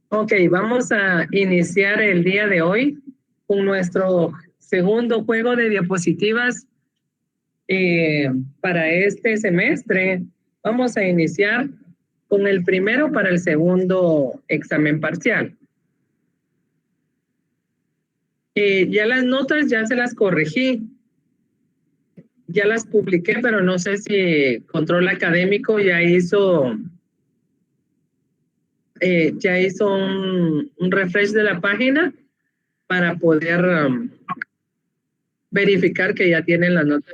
Ok, vamos a iniciar el día de hoy con nuestro segundo juego de diapositivas para este semestre. Vamos a iniciar con el primero para el segundo examen parcial. Ya las notas ya se las corregí, ya las publiqué, pero no sé si Control Académico ya hizo un refresh de la página para poder verificar que ya tienen las notas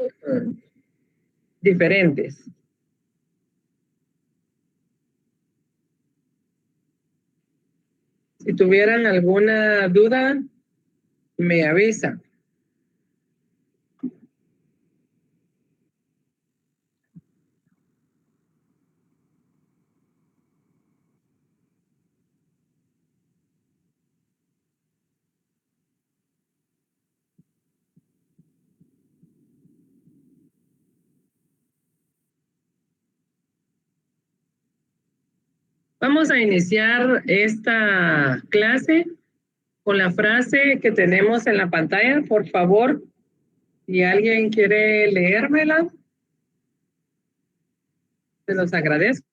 diferentes. Si tuvieran alguna duda, me avisan. Vamos a iniciar esta clase con la frase que tenemos en la pantalla. Por favor, si alguien quiere leérmela, se los agradezco.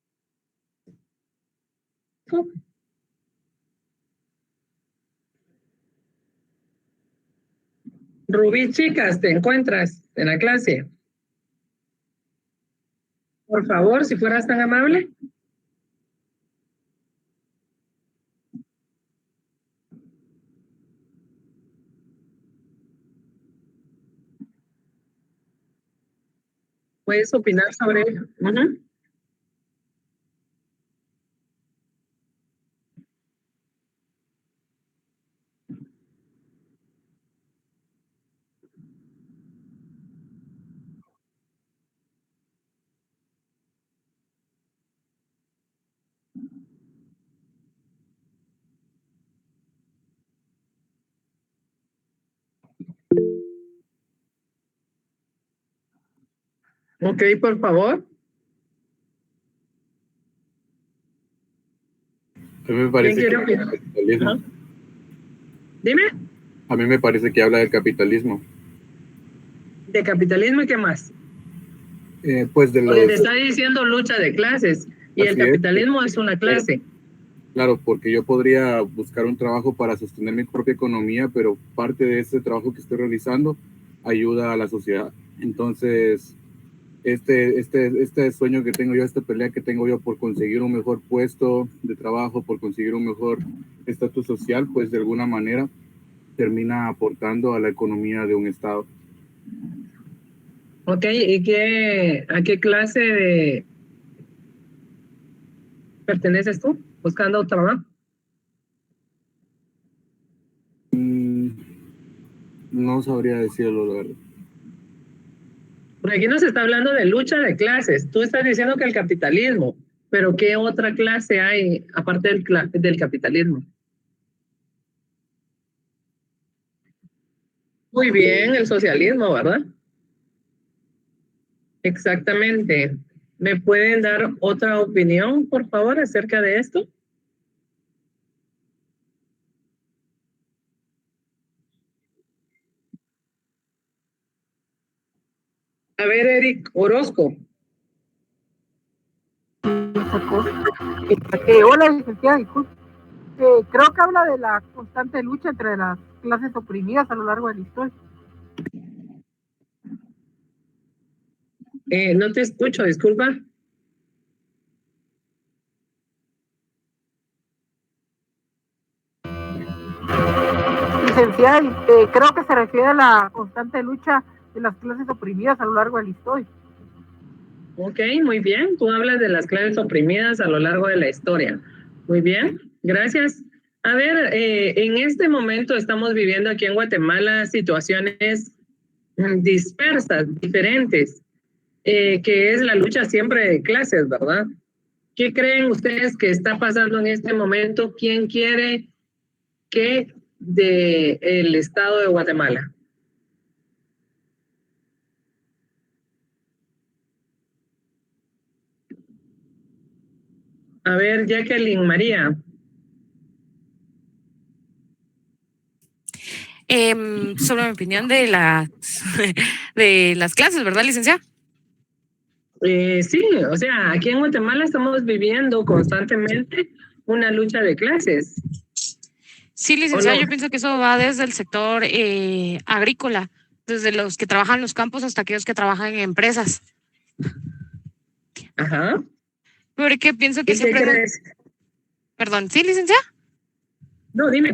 Rubí, chicas, ¿te encuentras en la clase? Por favor, si fueras tan amable. ¿Puedes opinar sobre ello? Ok, por favor. A mí me parece ¿Quién quiere que opinar? capitalismo. Dime. A mí me parece que habla del capitalismo. ¿De capitalismo y qué más? Pues de Porque los... te está diciendo lucha de clases y el Así es. capitalismo es una clase. Claro, porque yo podría buscar un trabajo para sostener mi propia economía, pero parte de ese trabajo que estoy realizando ayuda a la sociedad. Entonces, este sueño que tengo yo, esta pelea que tengo yo por conseguir un mejor puesto de trabajo, por conseguir un mejor estatus social, pues de alguna manera termina aportando a la economía de un estado. Ok, ¿y a qué clase perteneces tú? ¿Buscando trabajo? No sabría decirlo, la verdad. Porque aquí no se está hablando de lucha de clases. Tú estás diciendo que el capitalismo, pero ¿qué otra clase hay aparte del capitalismo? Muy bien, el socialismo, ¿verdad? Exactamente. ¿Me pueden dar otra opinión, por favor, acerca de esto? A ver, Eric Orozco. Hola, licenciada, disculpe. Creo que habla de la constante lucha entre las clases oprimidas a lo largo de la historia. No te escucho, disculpa. Licenciada, creo que se refiere a la constante lucha de las clases oprimidas a lo largo de la historia. Ok, muy bien. Tú hablas de las clases oprimidas a lo largo de la historia. Muy bien, gracias. A ver, en este momento estamos viviendo aquí en Guatemala situaciones dispersas, diferentes, que es la lucha siempre de clases, ¿verdad? ¿Qué creen ustedes que está pasando en este momento? ¿Quién quiere qué del estado de Guatemala? A ver, Jacqueline María. Sobre mi opinión de las clases, ¿verdad, licenciada? Sí, o sea, aquí en Guatemala estamos viviendo constantemente una lucha de clases. Sí, licenciada, no? yo pienso que eso va desde el sector agrícola, desde los que trabajan en los campos hasta aquellos que trabajan en empresas. Ajá. Porque pienso que ¿Y qué crees? Perdón, ¿sí, licenciada? No, dime.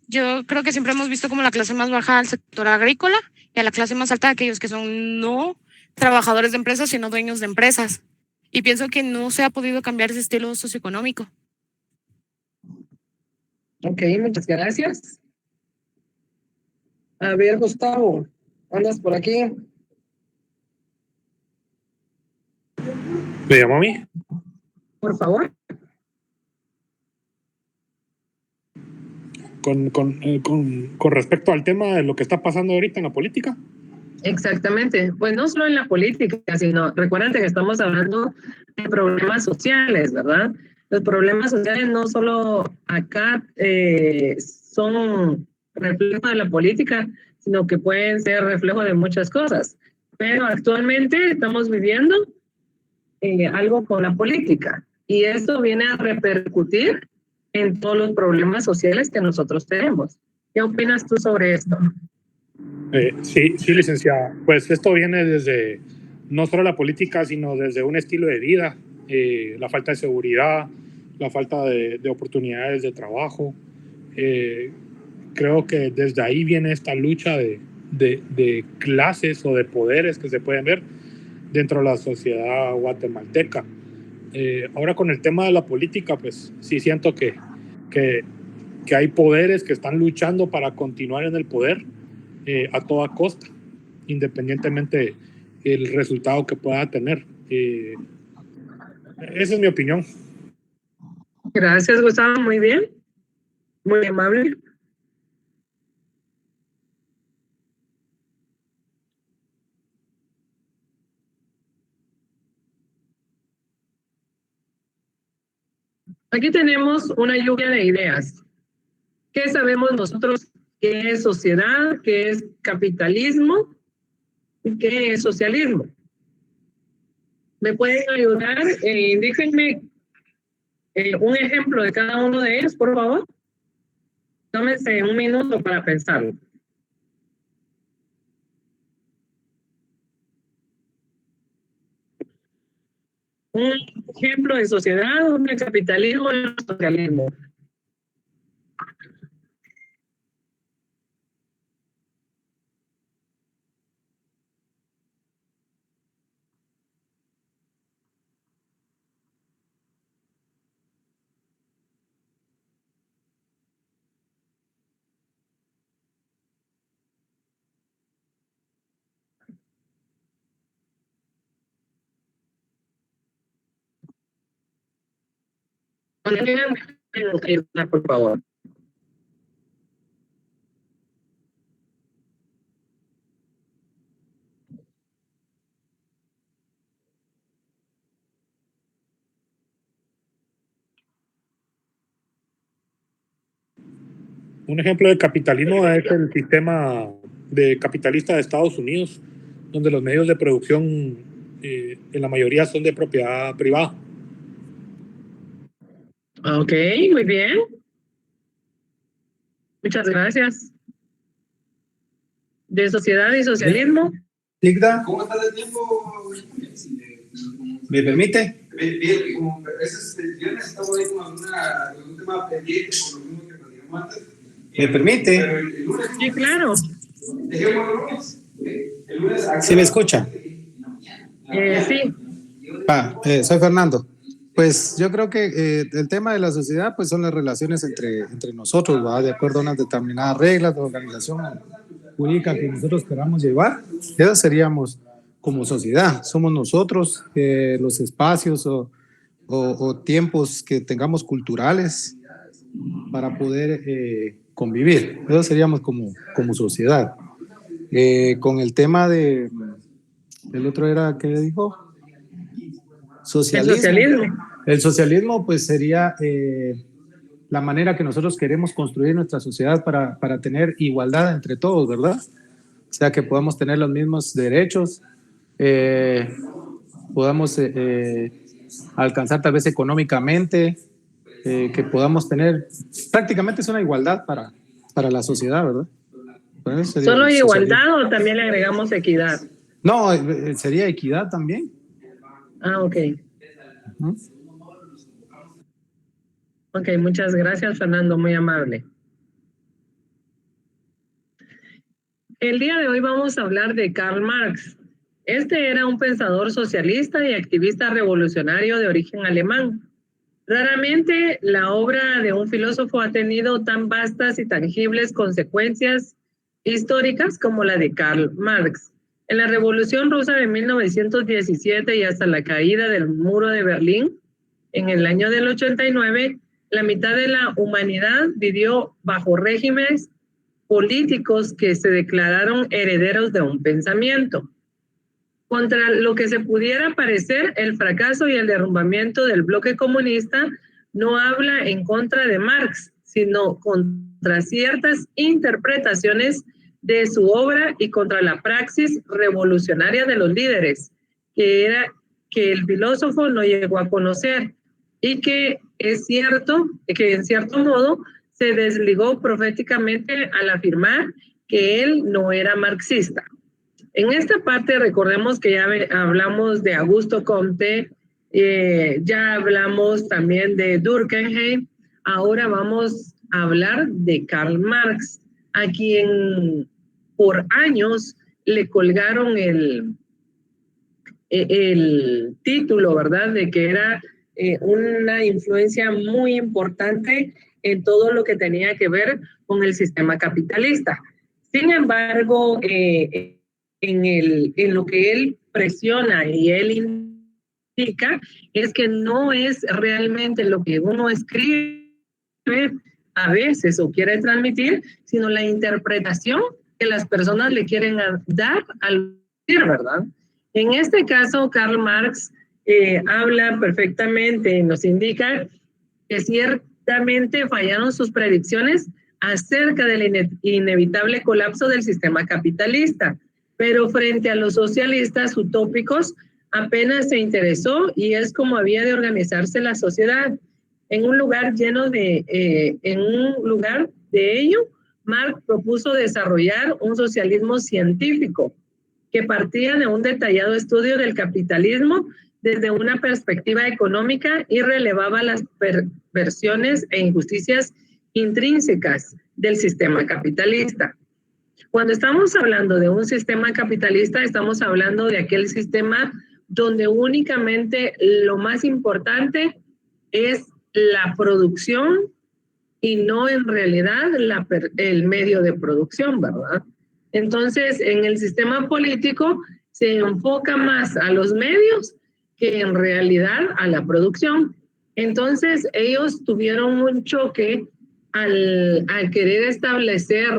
Yo creo que siempre hemos visto como la clase más baja al sector agrícola y a la clase más alta aquellos que son no trabajadores de empresas, sino dueños de empresas. Y pienso que no se ha podido cambiar ese estilo socioeconómico. Ok, muchas gracias. A ver, Gustavo, ¿andas por aquí? ¿Me llamó a mí? Por favor. Con respecto al tema de lo que está pasando ahorita en la política. Exactamente, pues no solo en la política, sino recuerden que estamos hablando de problemas sociales, ¿verdad? Los problemas sociales no solo acá son reflejo de la política, sino que pueden ser reflejo de muchas cosas. Pero actualmente estamos viviendo algo con la política y esto viene a repercutir en todos los problemas sociales que nosotros tenemos. ¿Qué opinas tú sobre esto? Sí, licenciada. Pues esto viene desde no solo la política, sino desde un estilo de vida, la falta de seguridad, la falta de oportunidades de trabajo. Creo que desde ahí viene esta lucha de clases o de poderes que se pueden ver dentro de la sociedad guatemalteca. Ahora con el tema de la política, pues sí siento que hay poderes que están luchando para continuar en el poder a toda costa, independientemente del resultado que pueda tener. Esa es mi opinión. Gracias, Gustavo, muy bien, muy amable. Aquí tenemos una lluvia de ideas. ¿Qué sabemos nosotros? ¿Qué es sociedad? ¿Qué es capitalismo? ¿Y qué es socialismo? ¿Me pueden ayudar? Indíquenme un ejemplo de cada uno de ellos, por favor. Tómense un minuto para pensarlo. Un ejemplo de sociedad, un capitalismo y un socialismo. Por favor. Un ejemplo de capitalismo es el sistema de capitalista de Estados Unidos, donde los medios de producción en la mayoría son de propiedad privada. Ok, muy bien. Muchas gracias. ¿De sociedad y socialismo? Ligda, ¿cómo está de tiempo? ¿Me permite? Yo necesitaba ahí como algún tema pendiente por lo mismo que nos dijimos antes. ¿Me permite? Sí, claro. El lunes. ¿Sí me escucha? Sí. Soy Fernando. Pues yo creo que el tema de la sociedad pues son las relaciones entre nosotros, ¿va? De acuerdo a unas determinadas reglas de organización jurídica que nosotros queramos llevar. Esas seríamos como sociedad. Somos nosotros los espacios o tiempos que tengamos culturales para poder convivir. Eso seríamos como sociedad. Con el tema el otro era, ¿qué dijo? El socialismo. El socialismo pues sería la manera que nosotros queremos construir nuestra sociedad para tener igualdad entre todos, ¿verdad? O sea, que podamos tener los mismos derechos, podamos alcanzar tal vez económicamente, que podamos tener, prácticamente es una igualdad para la sociedad, ¿verdad? Pues ¿Solo igualdad o también le agregamos equidad? No, sería equidad también. Ah, ok. Ok, muchas gracias, Fernando, muy amable. El día de hoy vamos a hablar de Karl Marx. Este era un pensador socialista y activista revolucionario de origen alemán. Raramente la obra de un filósofo ha tenido tan vastas y tangibles consecuencias históricas como la de Karl Marx. En la Revolución Rusa de 1917 y hasta la caída del Muro de Berlín, en el año del 89, la mitad de la humanidad vivió bajo regímenes políticos que se declararon herederos de un pensamiento. Contra lo que se pudiera parecer, el fracaso y el derrumbamiento del bloque comunista no habla en contra de Marx, sino contra ciertas interpretaciones de su obra y contra la praxis revolucionaria de los líderes, que el filósofo no llegó a conocer, y que es cierto que en cierto modo se desligó proféticamente al afirmar que él no era marxista. En esta parte recordemos que ya hablamos de Augusto Comte, ya hablamos también de Durkheim, ahora vamos a hablar de Karl Marx, a quien por años le colgaron el título, ¿verdad?, de que era una influencia muy importante en todo lo que tenía que ver con el sistema capitalista. Sin embargo, en lo que él presiona y él indica es que no es realmente lo que uno escribe a veces o quiere transmitir, sino la interpretación que las personas le quieren dar al decir, ¿verdad? En este caso, Karl Marx habla perfectamente, nos indica que ciertamente fallaron sus predicciones acerca del inevitable colapso del sistema capitalista, pero frente a los socialistas utópicos apenas se interesó y es como había de organizarse la sociedad. En un lugar de ello, Marx propuso desarrollar un socialismo científico que partía de un detallado estudio del capitalismo desde una perspectiva económica y relevaba las perversiones e injusticias intrínsecas del sistema capitalista. Cuando estamos hablando de un sistema capitalista, estamos hablando de aquel sistema donde únicamente lo más importante es la producción y no en realidad el medio de producción, ¿verdad? Entonces, en el sistema político se enfoca más a los medios que en realidad a la producción. Entonces, ellos tuvieron un choque al querer establecer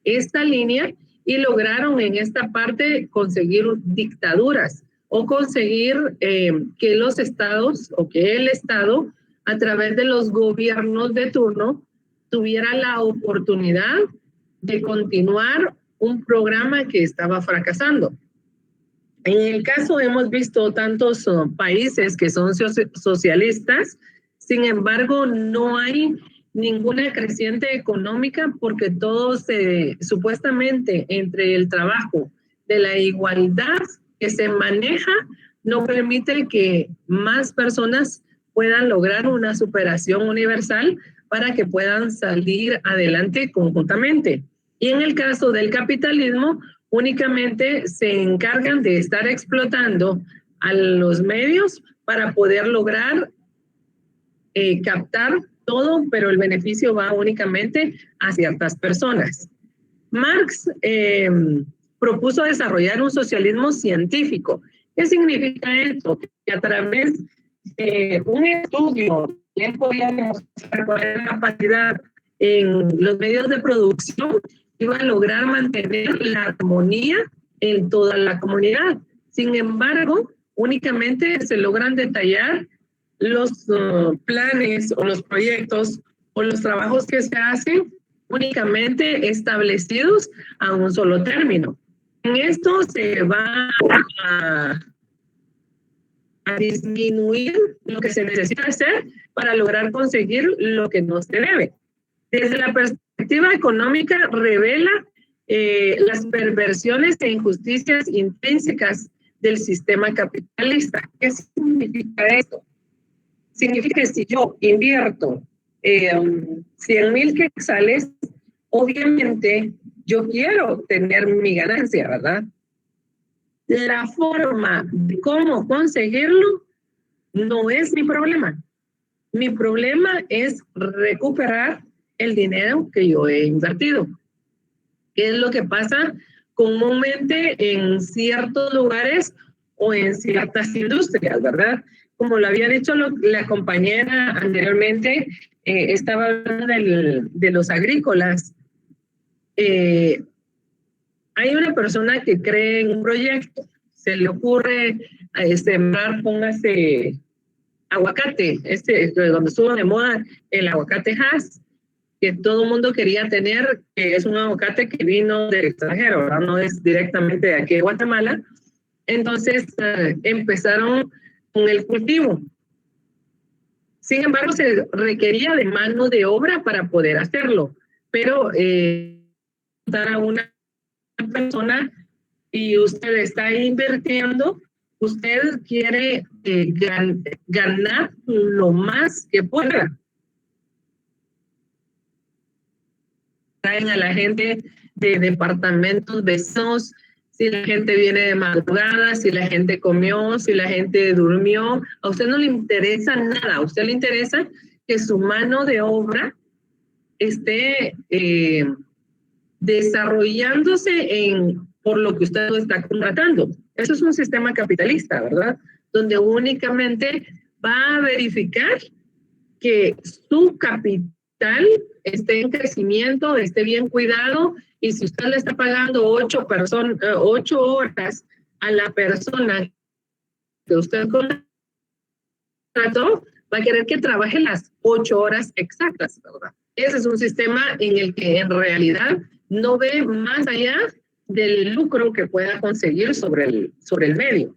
esta línea y lograron en esta parte conseguir dictaduras o conseguir que los estados o que el Estado a través de los gobiernos de turno tuviera la oportunidad de continuar un programa que estaba fracasando. En el caso hemos visto tantos países que son socialistas, sin embargo no hay ninguna creciente económica porque todo supuestamente entre el trabajo de la igualdad que se maneja no permite que más personas puedan lograr una superación universal para que puedan salir adelante conjuntamente. Y en el caso del capitalismo, únicamente se encargan de estar explotando a los medios para poder lograr captar todo, pero el beneficio va únicamente a ciertas personas. Marx propuso desarrollar un socialismo científico. ¿Qué significa esto? Que a través de un estudio, él podía demostrar cuál era la capacidad en los medios de producción, iba a lograr mantener la armonía en toda la comunidad. Sin embargo, únicamente se logran detallar los planes o los proyectos o los trabajos que se hacen únicamente establecidos a un solo término. En esto se va a disminuir lo que se necesita hacer para lograr conseguir lo que no se debe. Desde la perspectiva económica revela las perversiones e injusticias intrínsecas del sistema capitalista. ¿Qué significa esto? Significa que si yo invierto 100,000 quetzales, obviamente yo quiero tener mi ganancia, ¿verdad? La forma de cómo conseguirlo no es mi problema. Mi problema es recuperar el dinero que yo he invertido. ¿Qué es lo que pasa comúnmente en ciertos lugares o en ciertas industrias, verdad? Como lo había dicho la compañera anteriormente, estaba hablando de los agrícolas. Hay una persona que cree en un proyecto, se le ocurre sembrar, póngase aguacate, donde estuvo de moda el aguacate Hass, que todo el mundo quería tener, que es un aguacate que vino del extranjero, ¿verdad? No es directamente de aquí de Guatemala. Entonces empezaron con el cultivo. Sin embargo, se requería de mano de obra para poder hacerlo, pero dar a una persona y usted está invirtiendo, usted quiere ganar lo más que pueda. Traen a la gente de departamentos vecinos, si la gente viene de madrugada, si la gente comió, si la gente durmió. A usted no le interesa nada, a usted le interesa que su mano de obra esté desarrollándose por lo que usted está contratando. Eso es un sistema capitalista, ¿verdad? Donde únicamente va a verificar que su capital esté en crecimiento, esté bien cuidado, y si usted le está pagando 8 horas a la persona que usted contrató, va a querer que trabaje las 8 horas exactas, ¿verdad? Ese es un sistema en el que en realidad no ve más allá del lucro que pueda conseguir sobre el medio.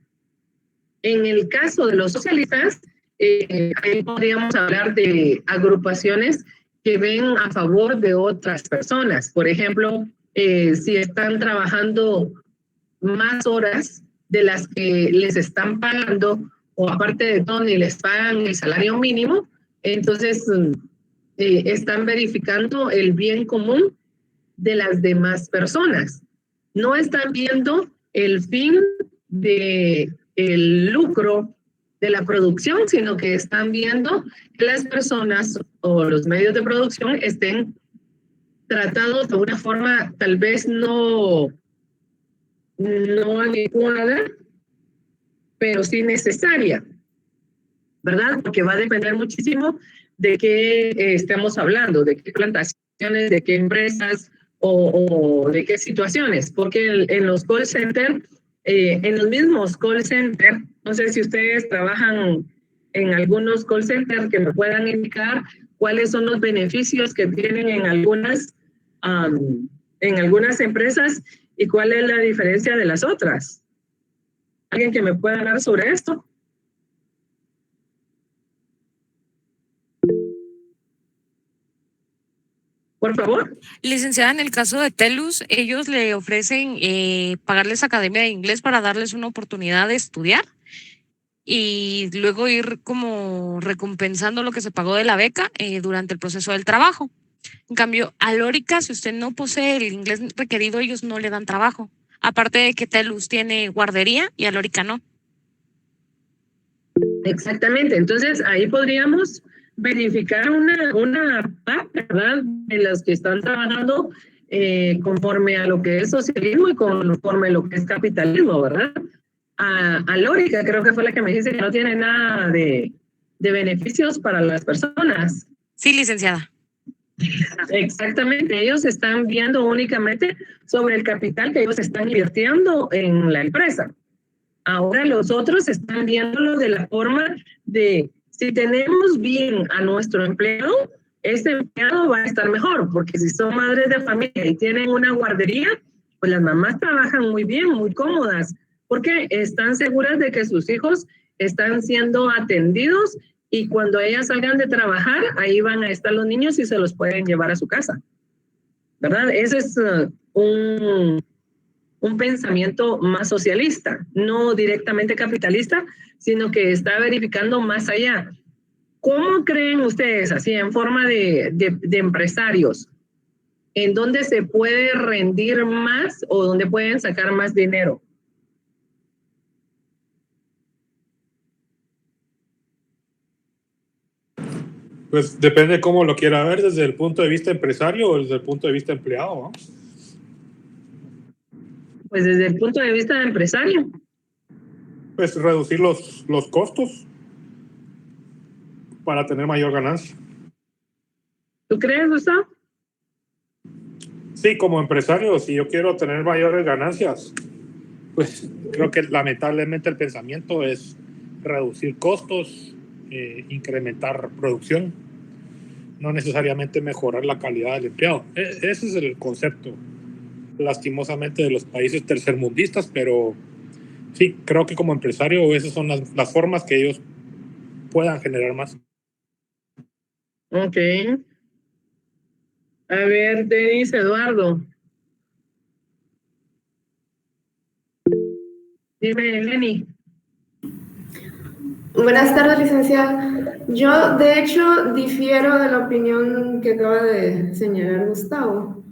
En el caso de los socialistas, ahí podríamos hablar de agrupaciones que ven a favor de otras personas. Por ejemplo, si están trabajando más horas de las que les están pagando, o aparte de todo ni les pagan el salario mínimo, entonces están verificando el bien común de las demás personas. No están viendo el fin del lucro de la producción, sino que están viendo que las personas o los medios de producción estén tratados de una forma tal vez no adecuada, pero sí necesaria, ¿verdad? Porque va a depender muchísimo de qué estemos hablando, de qué plantaciones, de qué empresas o de qué situaciones, porque en los call centers, en los mismos call centers, no sé si ustedes trabajan en algunos call centers que me puedan indicar cuáles son los beneficios que tienen en algunas empresas y cuál es la diferencia de las otras. ¿Alguien que me pueda hablar sobre esto? Por favor. Licenciada, en el caso de TELUS, ellos le ofrecen pagarles academia de inglés para darles una oportunidad de estudiar y luego ir como recompensando lo que se pagó de la beca durante el proceso del trabajo. En cambio, a Lórica, si usted no posee el inglés requerido, ellos no le dan trabajo. Aparte de que TELUS tiene guardería y a Lórica no. Exactamente. Entonces, ahí podríamos verificar una parte, ¿verdad?, de los que están trabajando conforme a lo que es socialismo y conforme a lo que es capitalismo, ¿verdad? A Lórica, creo que fue la que me dice que no tiene nada de beneficios para las personas. Sí, licenciada. Exactamente, ellos están viendo únicamente sobre el capital que ellos están invirtiendo en la empresa. Ahora los otros están viéndolo de la forma de, Si tenemos bien a nuestro empleado, este empleado va a estar mejor, porque si son madres de familia y tienen una guardería, pues las mamás trabajan muy bien, muy cómodas, porque están seguras de que sus hijos están siendo atendidos y cuando ellas salgan de trabajar, ahí van a estar los niños y se los pueden llevar a su casa, ¿verdad? Ese es un pensamiento más socialista, no directamente capitalista, sino que está verificando más allá. ¿Cómo creen ustedes, así en forma de empresarios, en dónde se puede rendir más o dónde pueden sacar más dinero? Pues depende cómo lo quiera ver, desde el punto de vista empresario o desde el punto de vista empleado, ¿no? Pues desde el punto de vista de empresario. Pues reducir los costos para tener mayor ganancia. ¿Tú crees, Gustavo? Sí, como empresario, si yo quiero tener mayores ganancias, pues creo que lamentablemente el pensamiento es reducir costos, incrementar producción, no necesariamente mejorar la calidad del empleado. Ese es el concepto, lastimosamente, de los países tercermundistas, pero sí, creo que como empresario esas son las formas que ellos puedan generar más. Ok. A ver, Denis Eduardo. Dime, Lenny. Buenas tardes, licenciada. Yo, de hecho, difiero de la opinión que acaba de señalar Gustavo.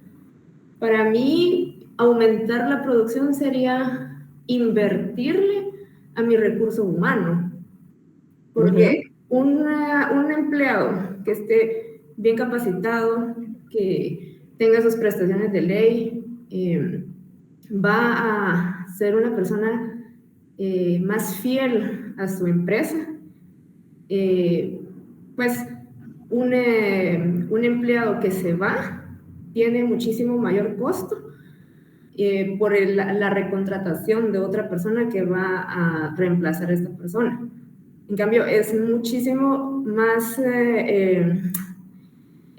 Para mí, aumentar la producción sería invertirle a mi recurso humano. Porque un empleado que esté bien capacitado, que tenga sus prestaciones de ley, va a ser una persona más fiel a su empresa. Pues un empleado que se va tiene muchísimo mayor costo por la recontratación de otra persona que va a reemplazar a esta persona. En cambio, es muchísimo más el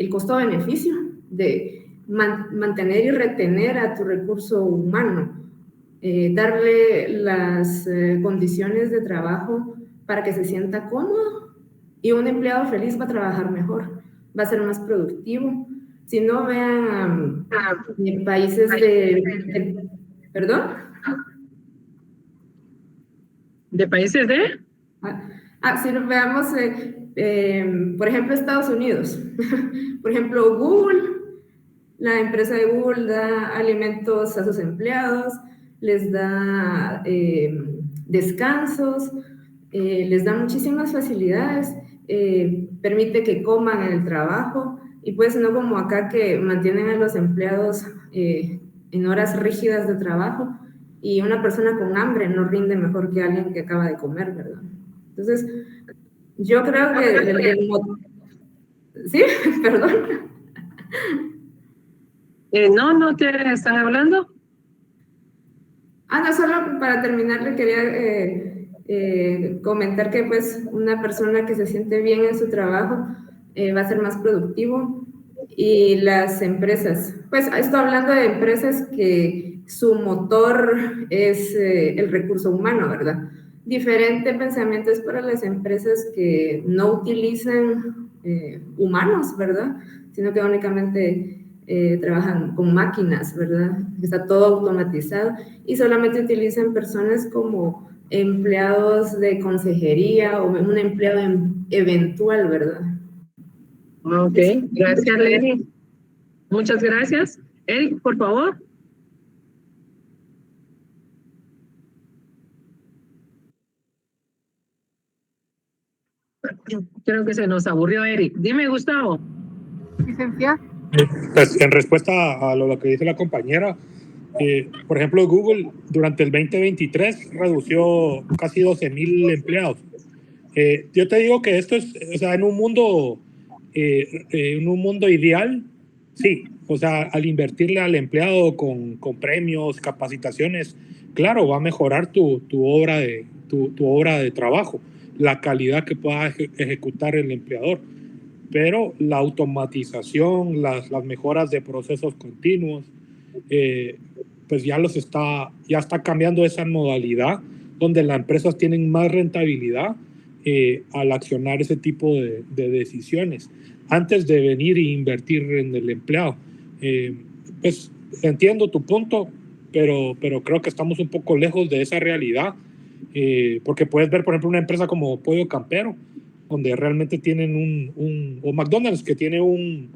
costo-beneficio de mantener y retener a tu recurso humano, darle las condiciones de trabajo para que se sienta cómodo, y un empleado feliz va a trabajar mejor, va a ser más productivo. Si no, vean países ¿perdón? ¿De países de? Si nos veamos, por ejemplo, Estados Unidos. Por ejemplo, Google, la empresa de Google da alimentos a sus empleados, les da descansos, les da muchísimas facilidades, permite que coman en el trabajo, y pues no como acá que mantienen a los empleados en horas rígidas de trabajo, y una persona con hambre no rinde mejor que alguien que acaba de comer, ¿verdad? Entonces, yo creo que ¿sí? Perdón. No te están hablando. No, solo para terminar le quería comentar que pues una persona que se siente bien en su trabajo va a ser más productivo, y las empresas, pues estoy hablando de empresas que su motor es el recurso humano, ¿verdad? Diferente pensamiento es para las empresas que no utilizan humanos, ¿verdad? Sino que únicamente trabajan con máquinas, ¿verdad? Está todo automatizado, y solamente utilizan personas como empleados de consejería o un empleado eventual, ¿verdad? Ok, gracias, Lenny. Muchas gracias. Eric, por favor. Creo que se nos aburrió Eric. Dime, Gustavo. Licenciada. Pues en respuesta a lo que dice la compañera, por ejemplo, Google durante el 2023 redució casi 12,000 empleados. Yo te digo que esto es, o sea, en un mundo ideal, sí, o sea, al invertirle al empleado con premios, capacitaciones, claro, va a mejorar tu obra de trabajo. la calidad que pueda ejecutar el empleador. Pero la automatización, las mejoras de procesos continuos, pues ya está cambiando esa modalidad donde las empresas tienen más rentabilidad al accionar ese tipo de decisiones antes de venir e invertir en el empleado. Pues entiendo tu punto, pero creo que estamos un poco lejos de esa realidad, porque puedes ver, por ejemplo, una empresa como Pollo Campero, donde realmente tienen o McDonald's, que tiene un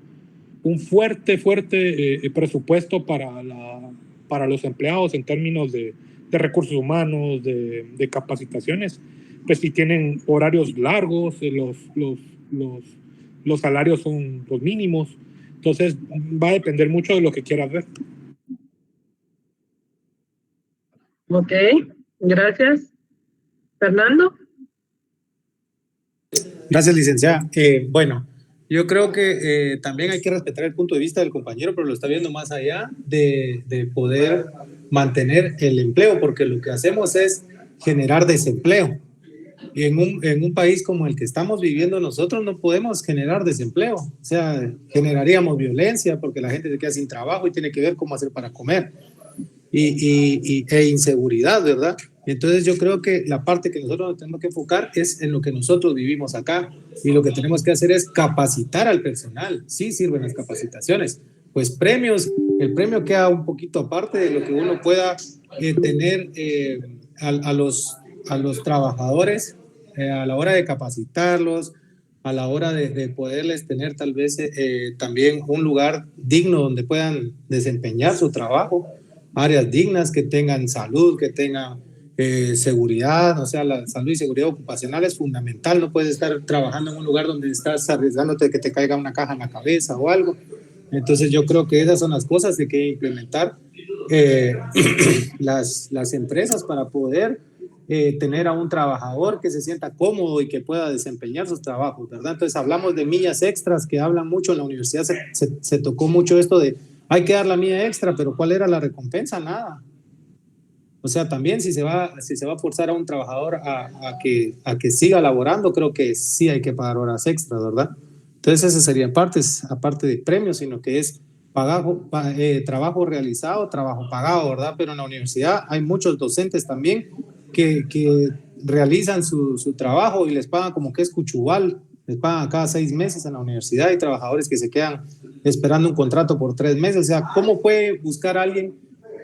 fuerte presupuesto para los empleados en términos de recursos humanos, de capacitaciones, pues si tienen horarios largos, los salarios son los mínimos, entonces va a depender mucho de lo que quieras ver. Ok, gracias. Fernando. Gracias, licenciada. Bueno, yo creo que también hay que respetar el punto de vista del compañero, pero lo está viendo más allá de poder mantener el empleo, porque lo que hacemos es generar desempleo. Y en un país como el que estamos viviendo nosotros no podemos generar desempleo. O sea, generaríamos violencia porque la gente se queda sin trabajo y tiene que ver cómo hacer para comer. E inseguridad, ¿verdad? Entonces yo creo que la parte que nosotros nos tenemos que enfocar es en lo que nosotros vivimos acá, y lo que tenemos que hacer es capacitar al personal. Sí sirven las capacitaciones, pues premios, el premio queda un poquito aparte de lo que uno pueda tener a los trabajadores a la hora de capacitarlos, a la hora de poderles tener tal vez también un lugar digno donde puedan desempeñar su trabajo, áreas dignas, que tengan salud, que tengan seguridad. O sea, la salud y seguridad ocupacional es fundamental. No puedes estar trabajando en un lugar donde estás arriesgándote de que te caiga una caja en la cabeza o algo. Entonces yo creo que esas son las cosas que hay que implementar las empresas para poder tener a un trabajador que se sienta cómodo y que pueda desempeñar sus trabajos, ¿verdad? Entonces hablamos de millas extras, que hablan mucho en la universidad, se tocó mucho esto de hay que dar la milla extra, pero ¿cuál era la recompensa? Nada. O sea, también si se va a forzar a un trabajador a que siga laborando, creo que sí hay que pagar horas extras, ¿verdad? Entonces ese sería aparte de premios, sino que es trabajo realizado, trabajo pagado, ¿verdad? Pero en la universidad hay muchos docentes también que realizan su trabajo y les pagan como que es cuchubal, les pagan cada 6 meses en la universidad. Hay trabajadores que se quedan esperando un contrato por 3 meses. O sea, ¿cómo puede buscar alguien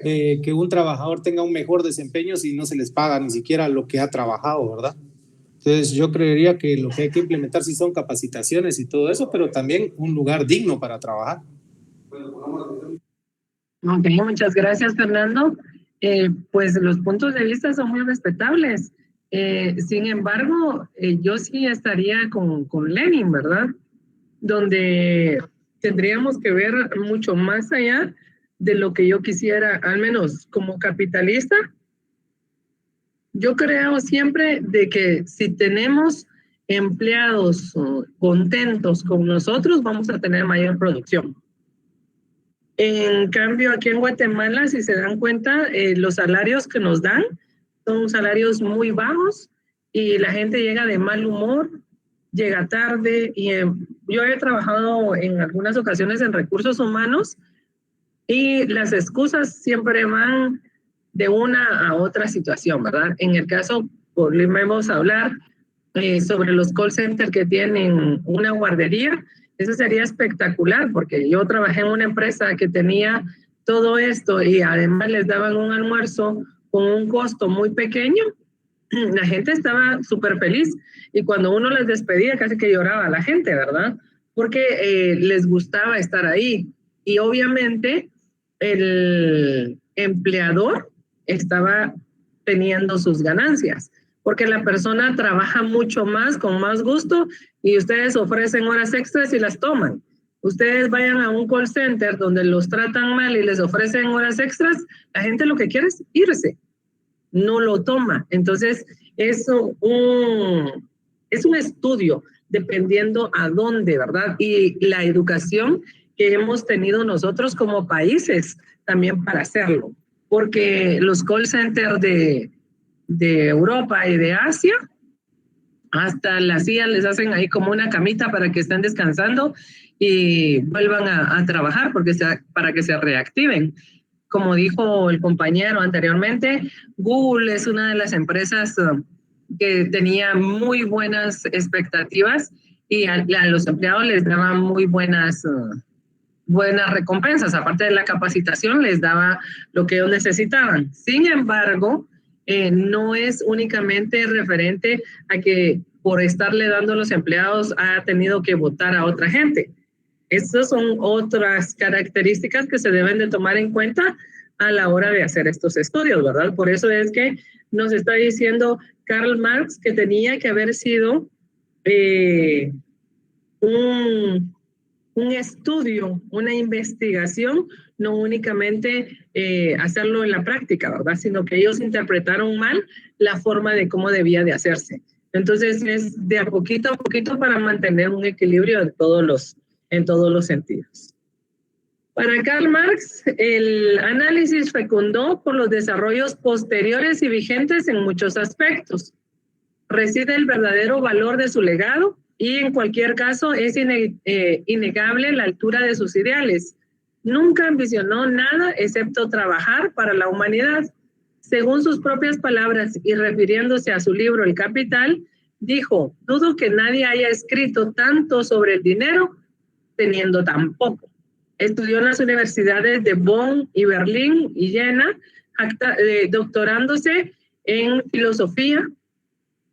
que un trabajador tenga un mejor desempeño si no se les paga ni siquiera lo que ha trabajado, ¿verdad? Entonces yo creería que lo que hay que implementar sí son capacitaciones y todo eso, pero también un lugar digno para trabajar. Ok, muchas gracias, Fernando. Pues los puntos de vista son muy respetables. Sin embargo, yo sí estaría con Lenin, ¿verdad? Donde tendríamos que ver mucho más allá de lo que yo quisiera, al menos como capitalista. Yo creo siempre de que si tenemos empleados contentos con nosotros, vamos a tener mayor producción. En cambio, aquí en Guatemala, si se dan cuenta, los salarios que nos dan son salarios muy bajos y la gente llega de mal humor, llega tarde. Y yo he trabajado en algunas ocasiones en recursos humanos y las excusas siempre van de una a otra situación, ¿verdad? En el caso, volvemos a hablar sobre los call centers que tienen una guardería. Eso sería espectacular, porque yo trabajé en una empresa que tenía todo esto y además les daban un almuerzo con un costo muy pequeño. La gente estaba súper feliz y cuando uno les despedía casi que lloraba la gente, ¿verdad? Porque les gustaba estar ahí. Y obviamente el empleador estaba teniendo sus ganancias, porque la persona trabaja mucho más, con más gusto, y ustedes ofrecen horas extras y las toman. Ustedes vayan a un call center donde los tratan mal y les ofrecen horas extras, la gente lo que quiere es irse, no lo toma. Entonces, es un estudio dependiendo a dónde, ¿verdad? Y la educación que hemos tenido nosotros como países también para hacerlo, porque los call centers de Europa y de Asia hasta las sillas les hacen ahí como una camita para que estén descansando y vuelvan a trabajar para que se reactiven. Como dijo el compañero anteriormente, Google es una de las empresas que tenía muy buenas expectativas y a los empleados les daba muy buenas recompensas. Aparte de la capacitación, les daba lo que ellos necesitaban. Sin embargo, no es únicamente referente a que por estarle dando a los empleados ha tenido que votar a otra gente. Estas son otras características que se deben de tomar en cuenta a la hora de hacer estos estudios, ¿verdad? Por eso es que nos está diciendo Karl Marx que tenía que haber sido un estudio, una investigación, no únicamente hacerlo en la práctica, ¿verdad? Sino que ellos interpretaron mal la forma de cómo debía de hacerse. Entonces es de a poquito para mantener un equilibrio en todos los sentidos. Para Karl Marx, el análisis fecundó por los desarrollos posteriores y vigentes en muchos aspectos. Reside el verdadero valor de su legado y en cualquier caso es innegable la altura de sus ideales. Nunca ambicionó nada excepto trabajar para la humanidad. Según sus propias palabras y refiriéndose a su libro El Capital, dijo: dudo que nadie haya escrito tanto sobre el dinero teniendo tan poco. Estudió en las universidades de Bonn y Berlín y Jena, doctorándose en filosofía,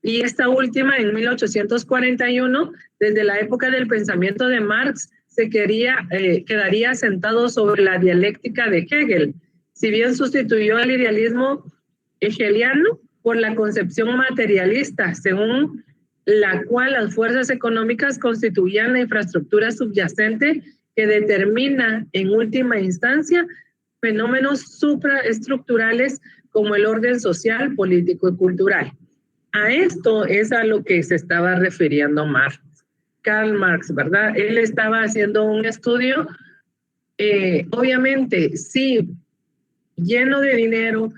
y esta última en 1841. Desde la época del pensamiento de Marx se quedaría sentado sobre la dialéctica de Hegel, si bien sustituyó el idealismo hegeliano por la concepción materialista, según la cual las fuerzas económicas constituían la infraestructura subyacente que determina en última instancia fenómenos supraestructurales como el orden social, político y cultural. A esto es a lo que se estaba refiriendo Karl Marx, ¿verdad? Él estaba haciendo un estudio, obviamente, sí, lleno de dinero,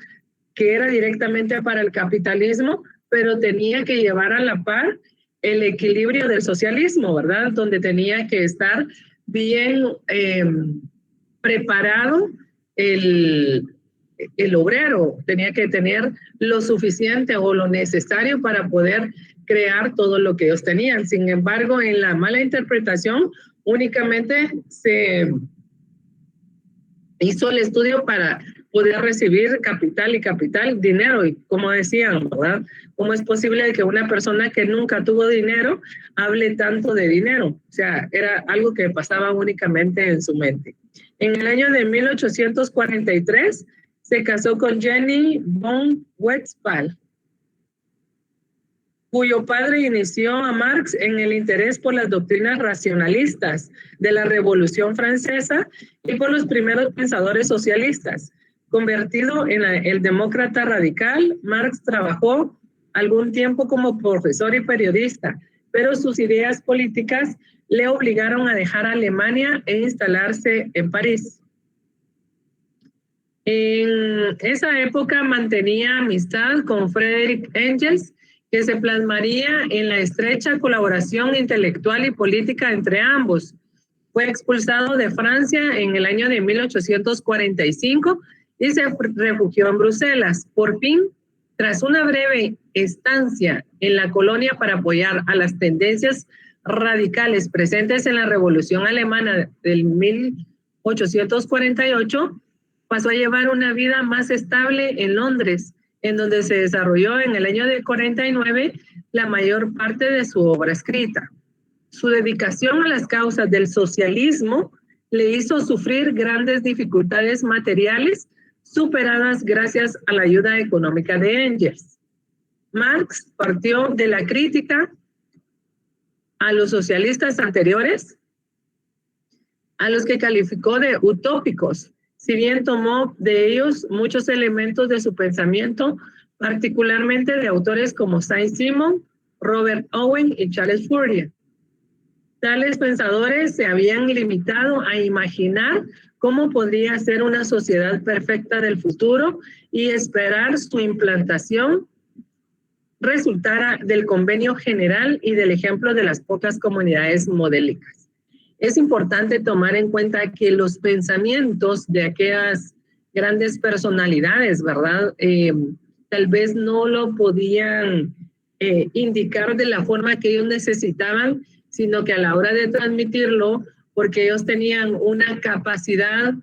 que era directamente para el capitalismo, pero tenía que llevar a la par el equilibrio del socialismo, ¿verdad? Donde tenía que estar bien preparado el obrero, tenía que tener lo suficiente o lo necesario para poder crear todo lo que ellos tenían. Sin embargo, en la mala interpretación únicamente se hizo el estudio para poder recibir capital, dinero. Y como decían, ¿verdad? ¿Cómo es posible que una persona que nunca tuvo dinero hable tanto de dinero? O sea, era algo que pasaba únicamente en su mente. En el año de 1843 se casó con Jenny von Westphal, cuyo padre inició a Marx en el interés por las doctrinas racionalistas de la Revolución Francesa y por los primeros pensadores socialistas. Convertido en el demócrata radical, Marx trabajó algún tiempo como profesor y periodista, pero sus ideas políticas le obligaron a dejar Alemania e instalarse en París. En esa época mantenía amistad con Friedrich Engels, que se plasmaría en la estrecha colaboración intelectual y política entre ambos. Fue expulsado de Francia en el año de 1845 y se refugió en Bruselas. Por fin, tras una breve estancia en la colonia para apoyar a las tendencias radicales presentes en la Revolución Alemana del 1848, pasó a llevar una vida más estable en Londres, en donde se desarrolló en el año de 49 la mayor parte de su obra escrita. Su dedicación a las causas del socialismo le hizo sufrir grandes dificultades materiales, superadas gracias a la ayuda económica de Engels. Marx partió de la crítica a los socialistas anteriores, a los que calificó de utópicos, si bien tomó de ellos muchos elementos de su pensamiento, particularmente de autores como Saint-Simon, Robert Owen y Charles Fourier. Tales pensadores se habían limitado a imaginar cómo podría ser una sociedad perfecta del futuro y esperar su implantación resultara del convenio general y del ejemplo de las pocas comunidades modélicas. Es importante tomar en cuenta que los pensamientos de aquellas grandes personalidades, ¿verdad? Tal vez no lo podían indicar de la forma que ellos necesitaban, sino que a la hora de transmitirlo, porque ellos tenían una capacidad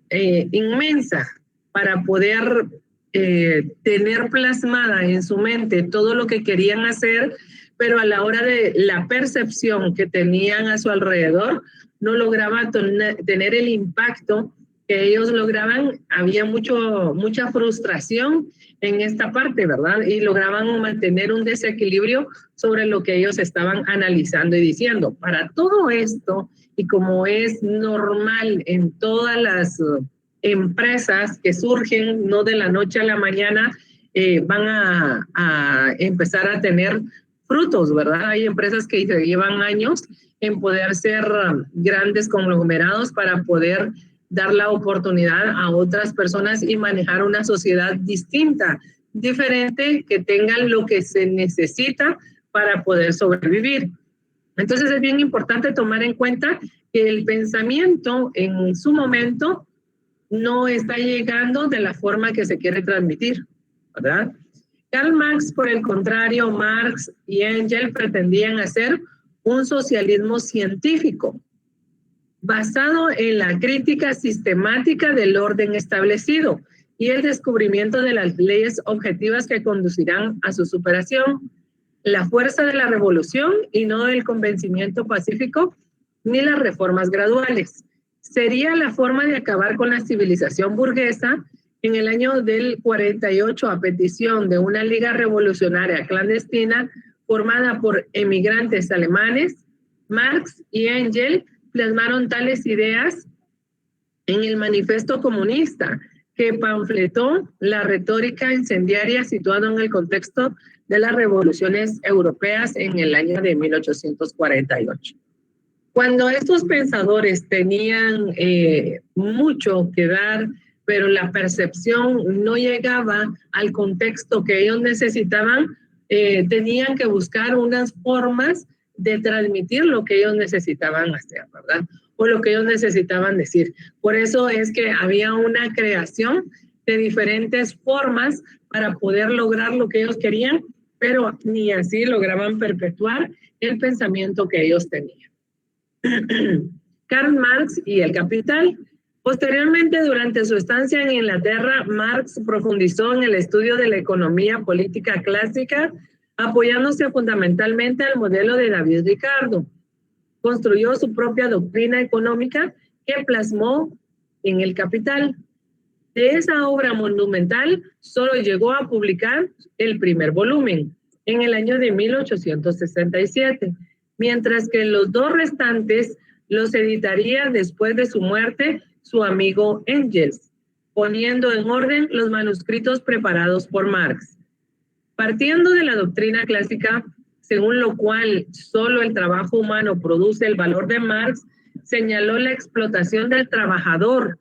inmensa para poder tener plasmada en su mente todo lo que querían hacer, pero a la hora de la percepción que tenían a su alrededor, no lograban tener el impacto que ellos lograban. Había mucha frustración en esta parte, ¿verdad? Y lograban mantener un desequilibrio sobre lo que ellos estaban analizando y diciendo. Para todo esto, y como es normal en todas las empresas que surgen, no de la noche a la mañana, van a empezar a tener frutos, ¿verdad? Hay empresas que llevan años en poder ser grandes conglomerados para poder dar la oportunidad a otras personas y manejar una sociedad distinta, diferente, que tengan lo que se necesita para poder sobrevivir. Entonces es bien importante tomar en cuenta que el pensamiento en su momento no está llegando de la forma que se quiere transmitir, ¿verdad? Karl Marx, por el contrario, Marx y Engels pretendían hacer un socialismo científico, basado en la crítica sistemática del orden establecido y el descubrimiento de las leyes objetivas que conducirán a su superación, la fuerza de la revolución y no el convencimiento pacífico ni las reformas graduales. Sería la forma de acabar con la civilización burguesa. En el año del 48, a petición de una liga revolucionaria clandestina formada por emigrantes alemanes, Marx y Engels plasmaron tales ideas en el Manifiesto Comunista, que panfletó la retórica incendiaria situada en el contexto de las revoluciones europeas en el año de 1848. Cuando estos pensadores tenían mucho que dar, pero la percepción no llegaba al contexto que ellos necesitaban, tenían que buscar unas formas de transmitir lo que ellos necesitaban hacer, ¿verdad? O lo que ellos necesitaban decir. Por eso es que había una creación de diferentes formas para poder lograr lo que ellos querían, pero ni así lograban perpetuar el pensamiento que ellos tenían. Karl Marx y el capital. Posteriormente, durante su estancia en Inglaterra, Marx profundizó en el estudio de la economía política clásica, apoyándose fundamentalmente al modelo de David Ricardo. Construyó su propia doctrina económica que plasmó en El Capital. De esa obra monumental solo llegó a publicar el primer volumen en el año de 1867, mientras que los dos restantes los editaría después de su muerte su amigo Engels, poniendo en orden los manuscritos preparados por Marx. Partiendo de la doctrina clásica, según lo cual solo el trabajo humano produce el valor de Marx, señaló la explotación del trabajador,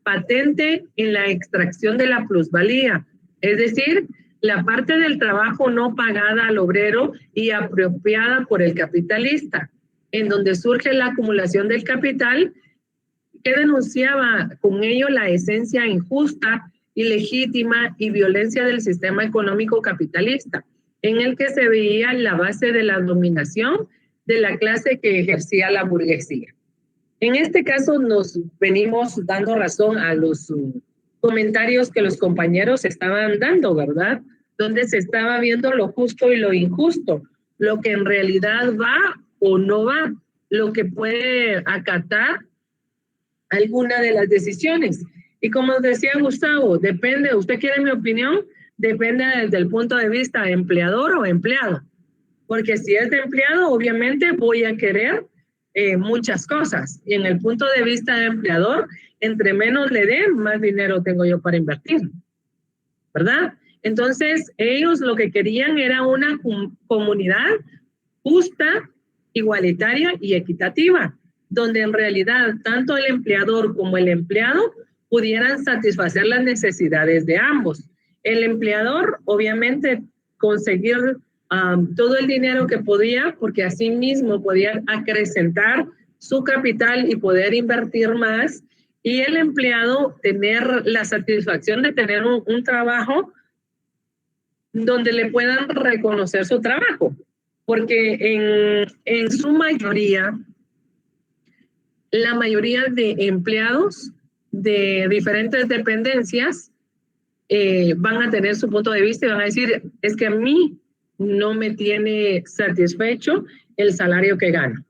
patente en la extracción de la plusvalía, es decir, la parte del trabajo no pagada al obrero y apropiada por el capitalista, en donde surge la acumulación del capital, que denunciaba con ello la esencia injusta, ilegítima y violencia del sistema económico capitalista, en el que se veía la base de la dominación de la clase que ejercía la burguesía. En este caso nos venimos dando razón a los comentarios que los compañeros estaban dando, ¿verdad? Donde se estaba viendo lo justo y lo injusto, lo que en realidad va o no va, lo que puede acatar alguna de las decisiones. Y como decía Gustavo, depende, ¿usted quiere mi opinión? Depende desde el punto de vista de empleador o empleado. Porque si es de empleado, obviamente voy a querer muchas cosas. Y en el punto de vista de empleador, entre menos le dé, más dinero tengo yo para invertir, ¿verdad? Entonces, ellos lo que querían era una comunidad justa, igualitaria y equitativa, donde en realidad tanto el empleador como el empleado pudieran satisfacer las necesidades de ambos. El empleador, obviamente, conseguir todo el dinero que podía, porque así mismo podía acrecentar su capital y poder invertir más, y el empleado tener la satisfacción de tener un trabajo donde le puedan reconocer su trabajo, porque en su mayoría, la mayoría de empleados de diferentes dependencias van a tener su punto de vista y van a decir, es que a mí no me tiene satisfecho el salario que gano.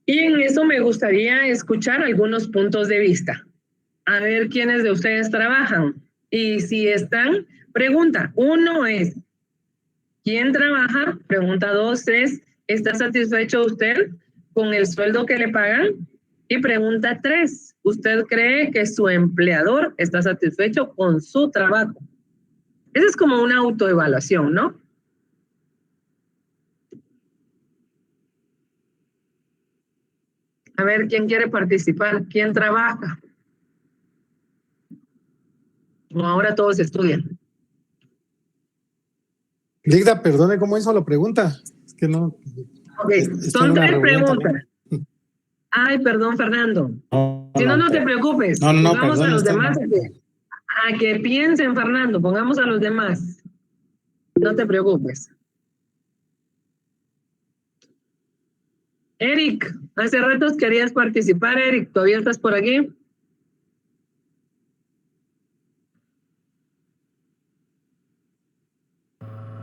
Y en eso me gustaría escuchar algunos puntos de vista. A ver quiénes de ustedes trabajan. Y si están, pregunta 1 es, ¿quién trabaja? Pregunta 2 es, ¿está satisfecho usted con el sueldo que le pagan? Y pregunta 3, ¿usted cree que su empleador está satisfecho con su trabajo? Esa es como una autoevaluación, ¿no? A ver, ¿quién quiere participar? ¿Quién trabaja? O ahora todos estudian. Ligda, perdone, ¿cómo hizo la pregunta? Es que no. Ok, son 3 preguntas. Ay, perdón, Fernando. Si no te preocupes. Pongamos perdón, a los demás a que piensen, Fernando. Pongamos a los demás. No te preocupes. Eric, hace ratos querías participar, Eric. ¿Todavía estás por aquí?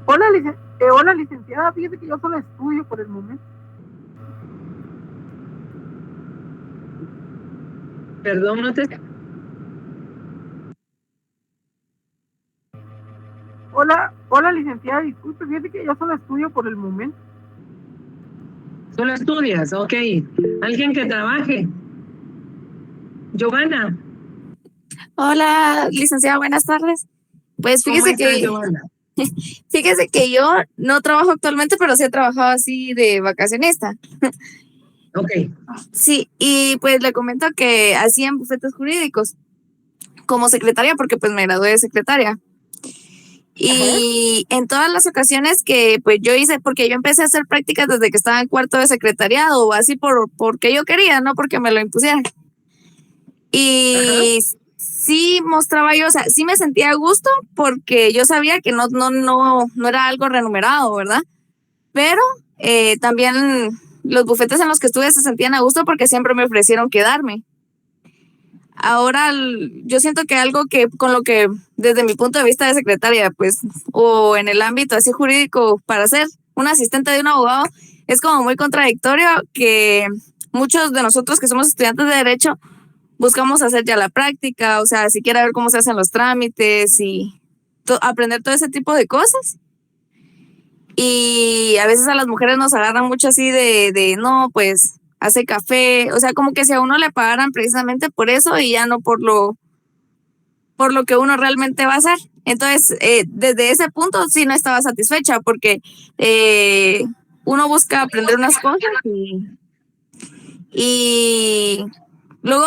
Hola, licenciada. Fíjese que yo solo estudio por el momento. Perdón, no te... Hola, licenciada. Disculpe, fíjese que yo solo estudio por el momento. Solo estudias, ok. ¿Alguien que trabaje? Giovanna. Hola, licenciada, buenas tardes. Pues fíjese que yo no trabajo actualmente, pero sí he trabajado así de vacacionista. Ok. Sí, y pues le comento que hacía en bufetes jurídicos como secretaria, porque pues me gradué de secretaria. Y en todas las ocasiones que pues yo hice, porque yo empecé a hacer prácticas desde que estaba en cuarto de secretariado, o así porque yo quería, no porque me lo impusieran. Y sí mostraba yo, o sea, sí me sentía a gusto porque yo sabía que no era algo remunerado, ¿verdad? Pero también los bufetes en los que estuve se sentían a gusto porque siempre me ofrecieron quedarme. Ahora yo siento que algo que con lo que desde mi punto de vista de secretaria, pues, o en el ámbito así jurídico, para ser un asistente de un abogado, es como muy contradictorio que muchos de nosotros que somos estudiantes de derecho buscamos hacer ya la práctica, o sea, siquiera ver cómo se hacen los trámites y aprender todo ese tipo de cosas. Y a veces a las mujeres nos agarran mucho así de no, pues hace café, o sea, como que si a uno le pagaran precisamente por eso y ya no por lo que uno realmente va a hacer. Entonces, desde ese punto sí no estaba satisfecha porque uno busca aprender unas cosas y luego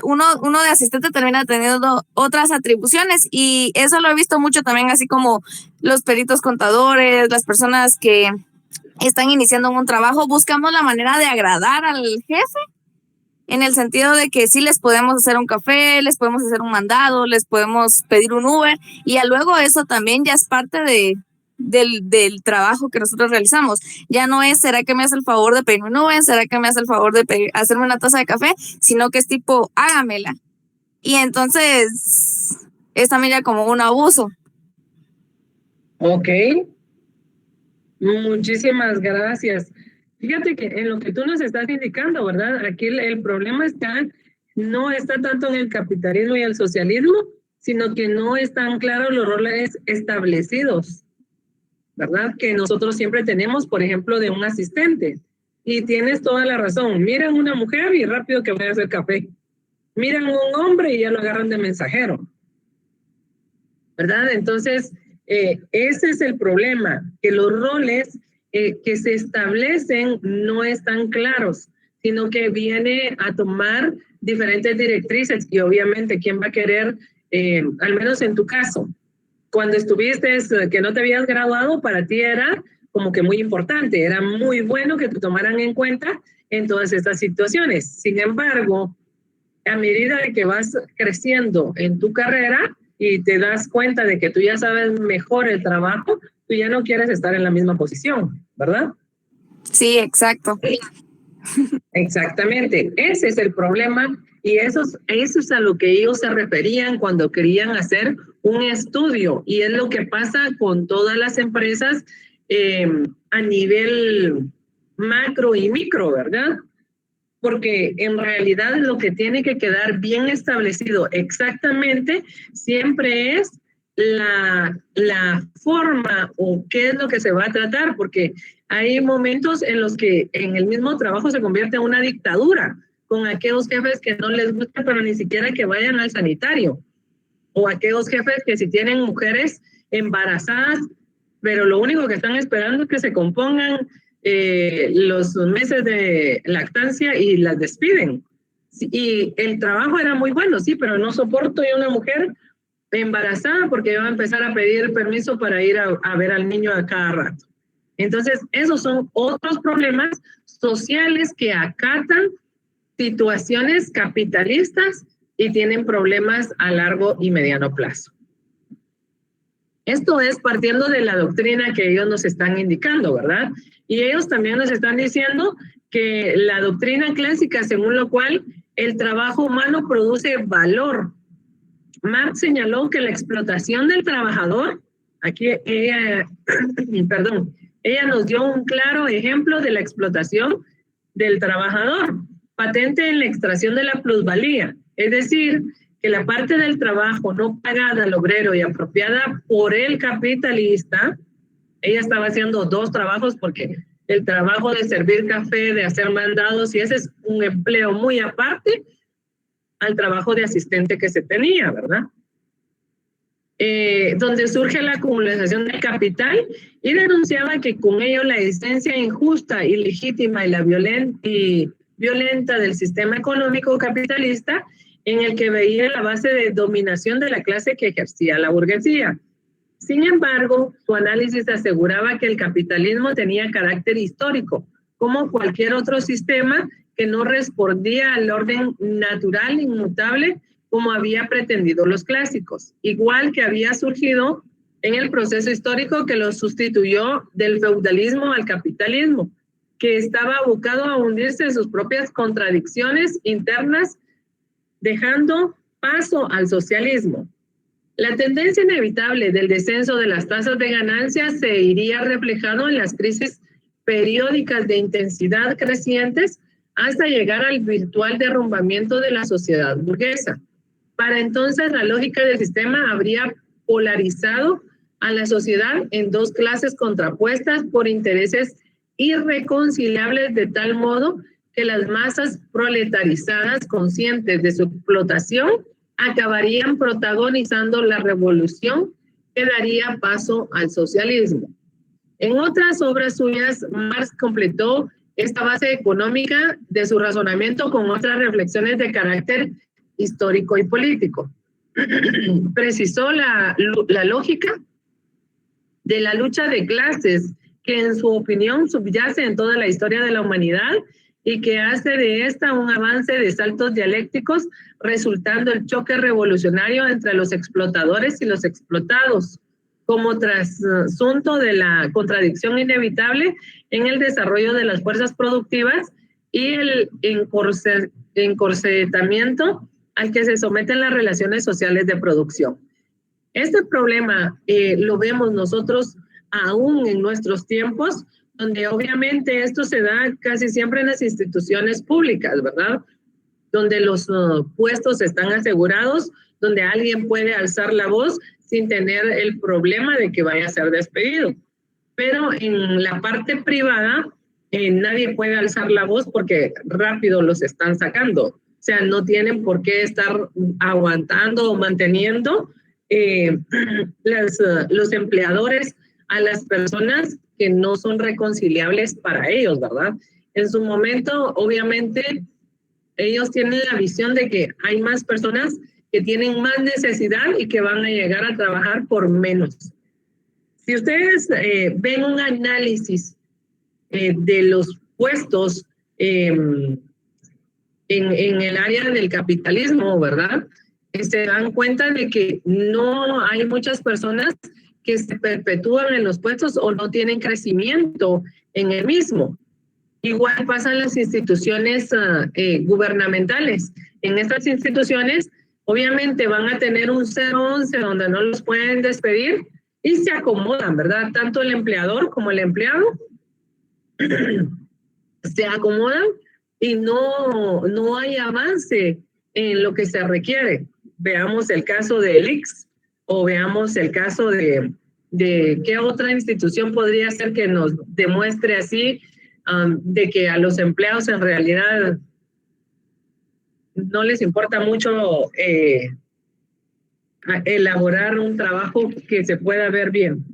uno de asistente termina teniendo otras atribuciones, y eso lo he visto mucho también, así como los peritos contadores, las personas que están iniciando un trabajo, buscamos la manera de agradar al jefe, en el sentido de que sí les podemos hacer un café, les podemos hacer un mandado, les podemos pedir un Uber, y ya luego eso también ya es parte del trabajo que nosotros realizamos. Ya no es, ¿será que me hace el favor de pedirme un Uber? ¿Será que me hace el favor de hacerme una taza de café? Sino que es tipo, hágamela. Y entonces es también ya como un abuso. Ok. Muchísimas gracias. Fíjate que en lo que tú nos estás indicando, ¿verdad? Aquí el problema no está tanto en el capitalismo y el socialismo, sino que no están claros los roles establecidos, ¿verdad? Que nosotros siempre tenemos, por ejemplo, de un asistente. Y tienes toda la razón. Miran una mujer y rápido que voy a hacer café. Miran un hombre y ya lo agarran de mensajero, ¿verdad? Entonces, ese es el problema, que los roles que se establecen no están claros, sino que viene a tomar diferentes directrices, y obviamente quién va a querer, al menos en tu caso, cuando estuviste, que no te habías graduado, para ti era como que muy importante, era muy bueno que te tomaran en cuenta en todas estas situaciones. Sin embargo, a medida de que vas creciendo en tu carrera y te das cuenta de que tú ya sabes mejor el trabajo, tú ya no quieres estar en la misma posición, ¿verdad? Sí, exacto. Exactamente, ese es el problema y eso es a lo que ellos se referían cuando querían hacer un estudio, y es lo que pasa con todas las empresas a nivel macro y micro, ¿verdad? Porque en realidad lo que tiene que quedar bien establecido exactamente siempre es la forma o qué es lo que se va a tratar, porque hay momentos en los que en el mismo trabajo se convierte en una dictadura, con aquellos jefes que no les gusta, pero ni siquiera que vayan al sanitario, o aquellos jefes que si tienen mujeres embarazadas, pero lo único que están esperando es que se compongan los meses de lactancia y las despiden. Y el trabajo era muy bueno, sí, pero no soporto yo una mujer embarazada porque va a empezar a pedir permiso para ir a ver al niño a cada rato. Entonces, esos son otros problemas sociales que acatan situaciones capitalistas y tienen problemas a largo y mediano plazo. Esto es partiendo de la doctrina que ellos nos están indicando, ¿verdad? Y ellos también nos están diciendo que la doctrina clásica, según lo cual el trabajo humano produce valor. Marx señaló que la explotación del trabajador, aquí ella nos dio un claro ejemplo de la explotación del trabajador, patente en la extracción de la plusvalía, es decir, que la parte del trabajo no pagada al obrero y apropiada por el capitalista, ella estaba haciendo dos trabajos porque el trabajo de servir café, de hacer mandados, y ese es un empleo muy aparte al trabajo de asistente que se tenía, ¿verdad? Donde surge la acumulación de capital, y denunciaba que con ello la existencia injusta, ilegítima y la violenta del sistema económico capitalista, en el que veía la base de dominación de la clase que ejercía la burguesía. Sin embargo, su análisis aseguraba que el capitalismo tenía carácter histórico, como cualquier otro sistema que no respondía al orden natural inmutable como había pretendido los clásicos, igual que había surgido en el proceso histórico que lo sustituyó del feudalismo al capitalismo, que estaba abocado a hundirse en sus propias contradicciones internas, dejando paso al socialismo. La tendencia inevitable del descenso de las tasas de ganancias se iría reflejado en las crisis periódicas de intensidad crecientes hasta llegar al virtual derrumbamiento de la sociedad burguesa. Para entonces, la lógica del sistema habría polarizado a la sociedad en dos clases contrapuestas por intereses irreconciliables, de tal modo que las masas proletarizadas conscientes de su explotación acabarían protagonizando la revolución que daría paso al socialismo. En otras obras suyas, Marx completó esta base económica de su razonamiento con otras reflexiones de carácter histórico y político. Precisó la lógica de la lucha de clases que en su opinión subyace en toda la historia de la humanidad y que hace de esta un avance de saltos dialécticos, resultando el choque revolucionario entre los explotadores y los explotados, como trasunto de la contradicción inevitable en el desarrollo de las fuerzas productivas y el encorsetamiento al que se someten las relaciones sociales de producción. Este problema lo vemos nosotros aún en nuestros tiempos, donde obviamente esto se da casi siempre en las instituciones públicas, ¿verdad? Donde los puestos están asegurados, donde alguien puede alzar la voz sin tener el problema de que vaya a ser despedido. Pero en la parte privada, nadie puede alzar la voz porque rápido los están sacando. O sea, no tienen por qué estar aguantando o manteniendo los empleadores a las personas que no son reconciliables para ellos, ¿verdad? En su momento, obviamente, ellos tienen la visión de que hay más personas que tienen más necesidad y que van a llegar a trabajar por menos. Si ustedes ven un análisis de los puestos en el área del capitalismo, ¿verdad? Se dan cuenta de que no hay muchas personas que se perpetúan en los puestos o no tienen crecimiento en el mismo. Igual pasa en las instituciones gubernamentales. En estas instituciones, obviamente, van a tener un 011 donde no los pueden despedir y se acomodan, ¿verdad? Tanto el empleador como el empleado se acomodan y no hay avance en lo que se requiere. Veamos el caso de Elix o veamos el caso de qué otra institución podría ser que nos demuestre así de que a los empleados en realidad no les importa mucho elaborar un trabajo que se pueda ver bien.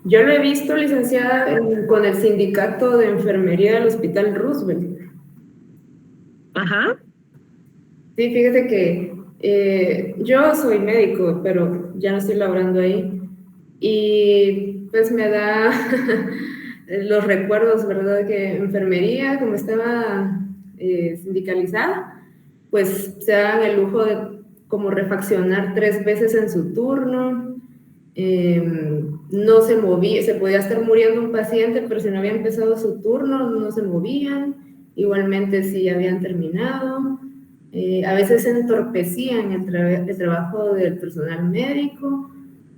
Yo lo he visto, licenciada, con el sindicato de enfermería del Hospital Roosevelt. Ajá. Sí, fíjate que yo soy médico, pero ya no estoy laborando ahí. Y pues me da los recuerdos, ¿verdad? Que enfermería, como estaba sindicalizada, pues se daban el lujo de como refaccionar 3 veces en su turno. No se movía, se podía estar muriendo un paciente, pero si no había empezado su turno, no se movían. Igualmente si ya habían terminado. A veces entorpecían el trabajo del personal médico.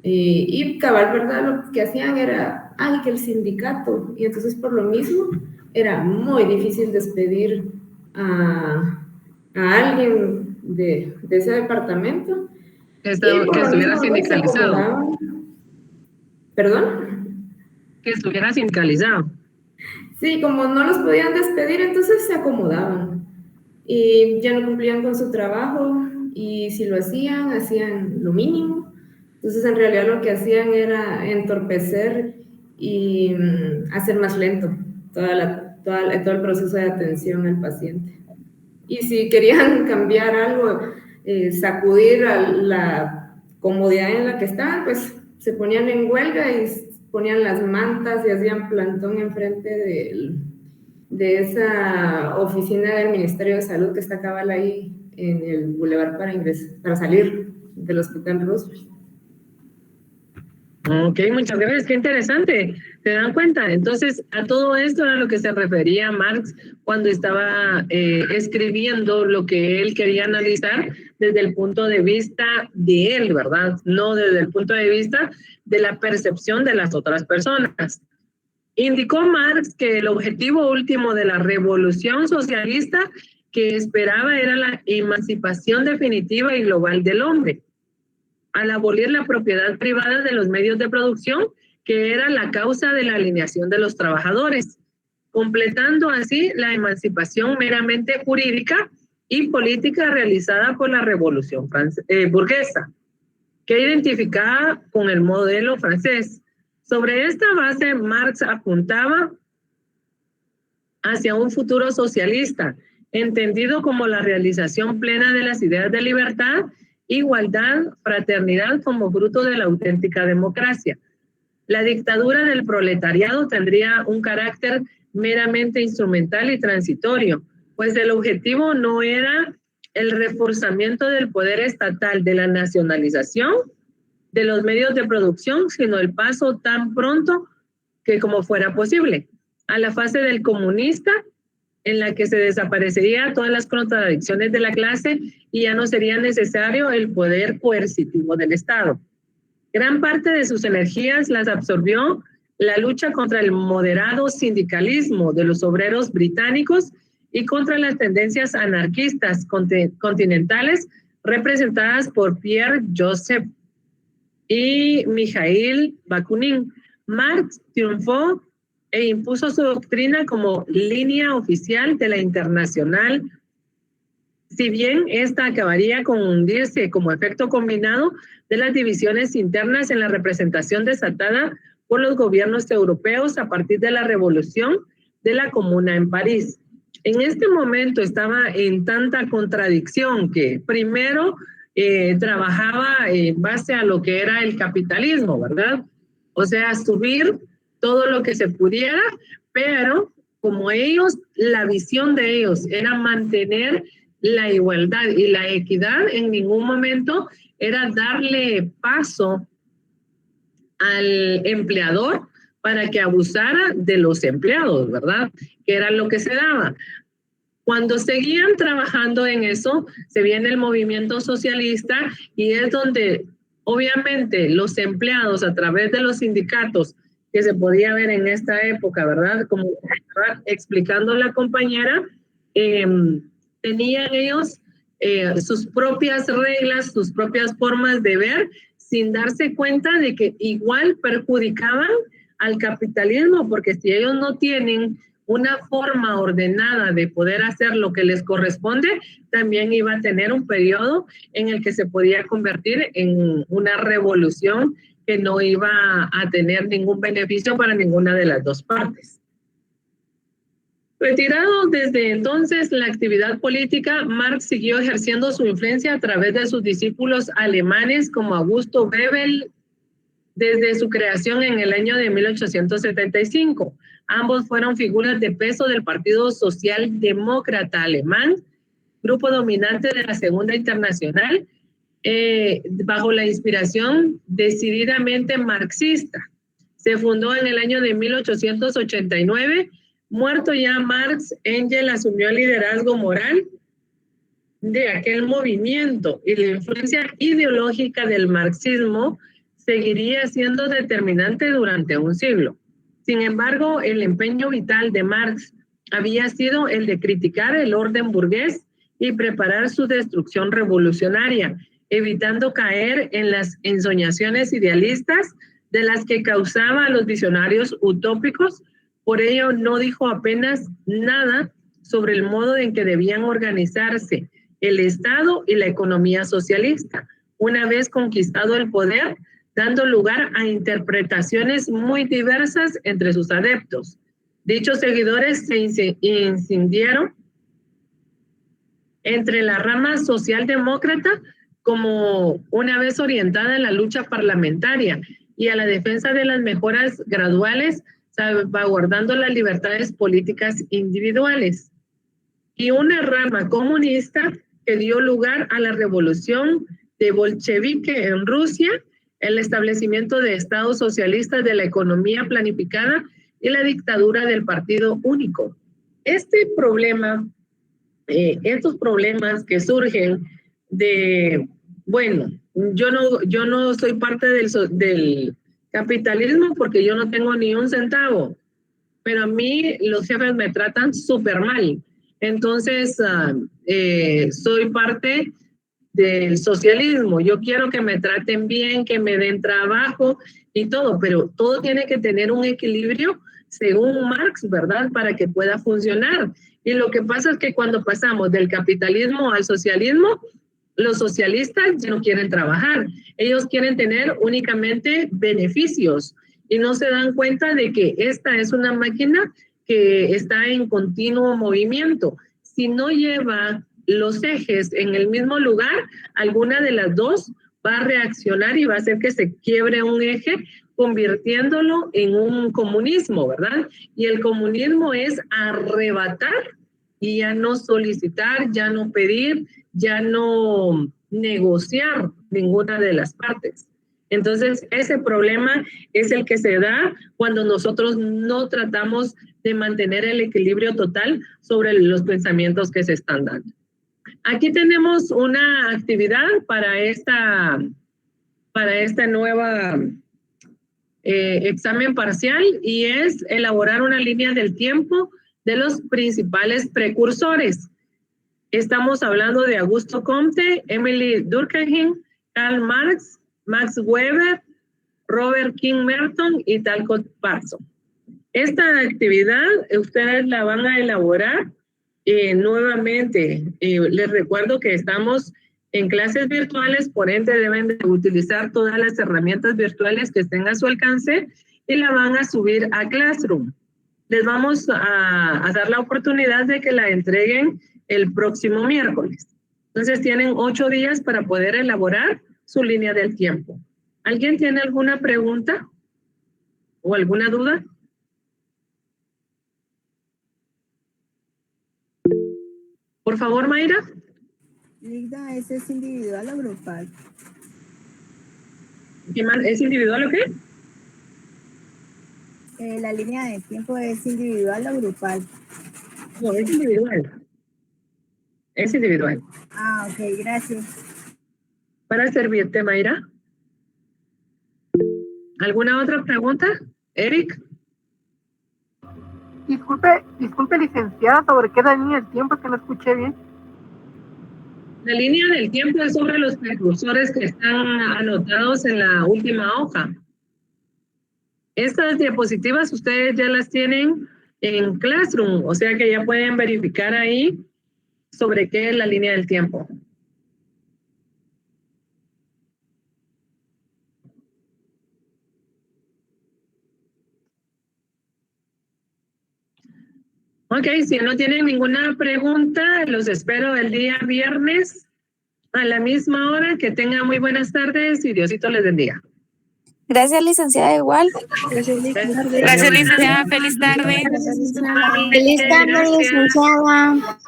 Y cabal, ¿verdad? Lo que hacían era, que el sindicato. Y entonces por lo mismo era muy difícil despedir a alguien de ese departamento. Que estuviera sindicalizado. ¿Perdón? Que estuviera sindicalizado. Sí, como no los podían despedir, entonces se acomodaban. Y ya no cumplían con su trabajo. Y si lo hacían lo mínimo. Entonces, en realidad lo que hacían era entorpecer y hacer más lento todo el proceso de atención al paciente. Y si querían cambiar algo, sacudir a la comodidad en la que estaban, pues se ponían en huelga y ponían las mantas y hacían plantón enfrente de esa oficina del Ministerio de Salud que está cabal ahí en el bulevar para salir del Hospital Roosevelt. Ok, muchas gracias, qué interesante. ¿Se dan cuenta? Entonces, a todo esto era lo que se refería Marx cuando estaba escribiendo lo que él quería analizar desde el punto de vista de él, ¿verdad? No desde el punto de vista de la percepción de las otras personas. Indicó Marx que el objetivo último de la revolución socialista que esperaba era la emancipación definitiva y global del hombre, al abolir la propiedad privada de los medios de producción, que era la causa de la alineación de los trabajadores, completando así la emancipación meramente jurídica y política realizada por la revolución burguesa, que identificaba con el modelo francés. Sobre esta base, Marx apuntaba hacia un futuro socialista, entendido como la realización plena de las ideas de libertad, igualdad, fraternidad como fruto de la auténtica democracia. La dictadura del proletariado tendría un carácter meramente instrumental y transitorio, pues el objetivo no era el reforzamiento del poder estatal, de la nacionalización de los medios de producción, sino el paso tan pronto que como fuera posible a la fase del comunista, en la que se desaparecerían todas las contradicciones de la clase y ya no sería necesario el poder coercitivo del Estado. Gran parte de sus energías las absorbió la lucha contra el moderado sindicalismo de los obreros británicos y contra las tendencias anarquistas continentales representadas por Pierre Joseph y Mikhail Bakunin. Marx triunfó e impuso su doctrina como línea oficial de la Internacional, si bien esta acabaría con hundirse como efecto combinado de las divisiones internas en la representación desatada por los gobiernos europeos a partir de la revolución de la Comuna en París. en este momento estaba en tanta contradicción que primero trabajaba en base a lo que era el capitalismo, ¿verdad? O sea, subir todo lo que se pudiera, pero como ellos, la visión de ellos era mantener la igualdad y la equidad, en ningún momento era darle paso al empleador para que abusara de los empleados, ¿verdad? Que era lo que se daba. Cuando seguían trabajando en eso, se viene el movimiento socialista y es donde obviamente los empleados a través de los sindicatos que se podía ver en esta época, ¿verdad? Como estaba explicando la compañera, tenían ellos sus propias reglas, sus propias formas de ver, sin darse cuenta de que igual perjudicaban al capitalismo, porque si ellos no tienen una forma ordenada de poder hacer lo que les corresponde, también iba a tener un periodo en el que se podía convertir en una revolución que no iba a tener ningún beneficio para ninguna de las dos partes. Retirado desde entonces la actividad política, Marx siguió ejerciendo su influencia a través de sus discípulos alemanes como Augusto Bebel, desde su creación en el año de 1875. Ambos fueron figuras de peso del Partido Socialdemócrata Alemán, grupo dominante de la Segunda Internacional, bajo la inspiración decididamente marxista. Se fundó en el año de 1889. Muerto ya Marx, Engels asumió el liderazgo moral de aquel movimiento y la influencia ideológica del marxismo seguiría siendo determinante durante un siglo. Sin embargo, el empeño vital de Marx había sido el de criticar el orden burgués y preparar su destrucción revolucionaria, evitando caer en las ensoñaciones idealistas de las que causaba a los visionarios utópicos. Por ello, no dijo apenas nada sobre el modo en que debían organizarse el Estado y la economía socialista, una vez conquistado el poder, dando lugar a interpretaciones muy diversas entre sus adeptos. Dichos seguidores se incendiaron entre la rama socialdemócrata como una vez orientada en la lucha parlamentaria y a la defensa de las mejoras graduales, salvaguardando las libertades políticas individuales. Y una rama comunista que dio lugar a la revolución de bolchevique en Rusia, el establecimiento de estados socialistas de la economía planificada y la dictadura del partido único. Este problema, estos problemas que surgen de, bueno, yo no soy parte del capitalismo porque yo no tengo ni un centavo, pero a mí los jefes me tratan súper mal. Entonces, soy parte del socialismo. Yo quiero que me traten bien, que me den trabajo y todo, pero todo tiene que tener un equilibrio según Marx, ¿verdad? Para que pueda funcionar. Y lo que pasa es que cuando pasamos del capitalismo al socialismo, los socialistas ya no quieren trabajar. Ellos quieren tener únicamente beneficios y no se dan cuenta de que esta es una máquina que está en continuo movimiento. Si no lleva los ejes en el mismo lugar, alguna de las dos va a reaccionar y va a hacer que se quiebre un eje, convirtiéndolo en un comunismo, ¿verdad? Y el comunismo es arrebatar y ya no solicitar, ya no pedir, ya no negociar ninguna de las partes. Entonces, ese problema es el que se da cuando nosotros no tratamos de mantener el equilibrio total sobre los pensamientos que se están dando. Aquí tenemos una actividad para esta nueva examen parcial y es elaborar una línea del tiempo de los principales precursores. Estamos hablando de Augusto Comte, Emily Durkheim, Karl Marx, Max Weber, Robert King Merton y Talcott Parsons. Esta actividad ustedes la van a elaborar nuevamente. Les recuerdo que estamos en clases virtuales, por ende deben de utilizar todas las herramientas virtuales que estén a su alcance y la van a subir a Classroom. les vamos a dar la oportunidad de que la entreguen el próximo miércoles. Entonces tienen 8 días para poder elaborar su línea del tiempo. ¿Alguien tiene alguna pregunta o alguna duda? Por favor, Mayra. Ligda, ¿ese es individual o grupal? ¿Es individual o qué? La línea de tiempo es individual o grupal. No, es individual. Es individual. Ah, ok, gracias. Para servirte, Mayra. ¿Alguna otra pregunta? Eric. Disculpe, licenciada, ¿sobre qué es la línea del tiempo? Es que no escuché bien. La línea del tiempo es sobre los precursores que están anotados en la última hoja. Estas diapositivas ustedes ya las tienen en Classroom, o sea que ya pueden verificar ahí sobre qué es la línea del tiempo. Ok, si no tienen ninguna pregunta, los espero el día viernes a la misma hora. Que tengan muy buenas tardes y Diosito les bendiga. Gracias, licenciada, igual. Gracias, licenciada. Feliz tarde. Feliz tarde, licenciada.